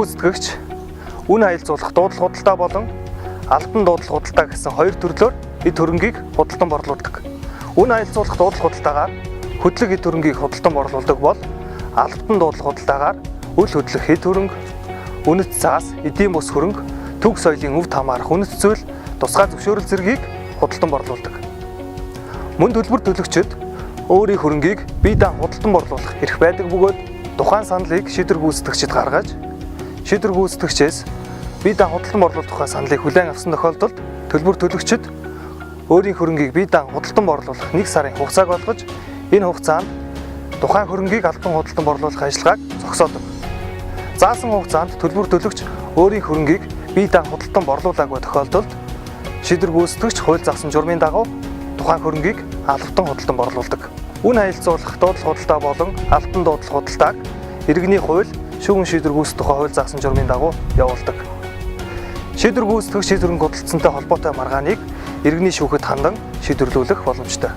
гүйцэтгэгч үн хаялцуулах дуудлага худалдаа болон албан дуудлага худалдаа гэсэн хоёр төрлөөр эд хөрөнгийг худалдан борлуулдаг. Үн хаялцуулах дуудлага худалдаагаар хөдлөг эд хөрөнгийг худалдан борлуулдаг бол албан дуудлага худалдаагаар үл хөдлөх эд хөрөнгө, үнэт цаас, эдийн бус хөрөнгө, төг соёлын өв тамаарах үнэт зүйл, тусгай зөвшөөрөл зэргийг худалдан борлуулдаг. Мөн төлбөр төлөгчид өөрийн хөрөнгийг бие даан худалдан борлуулах эрх байдаг бөгөөд тухайн саналыг шийдвэр гүйцэтгэгчид гаргаж, шийдвэр гүйцэтгэгчээс бие даан худалдан борлуулах тухай саналыг хүлээн авсан тохиолдолд төлбөр төлөгчид өөрийн хөрөнгийг бие даан худалдан борлуулах 1 сарын хугацааг олгож, энэ хугацаанд тухайн хөрөнгийг албан худалдан борлуулах ажиллагааг зогсоодог. Заасан хугацаанд төлбөр төлөгч өөрийн хөрөнгийг бие даан худалдан борлуулаагүй тохиолдолд шийдвэр гүйцэтгэгч хууль заасан журмын дагуу тухайн хөрөнгийг албан худалдан борлуулдаг. Үн хаялцуулах дуудлага худалдаа болон албан дуудлага худалдааг иргэний хууль, шүүгэн шийдвэр гүйцэтгэх хууль заасан журмын дагуу явуулдаг. Шийдвэр гүйцэтгэх шийдвэрэн худалдсантай холбоотой маргааныг иргэний шүүхэд хандан шийдвэрлүүлэх боломжтой.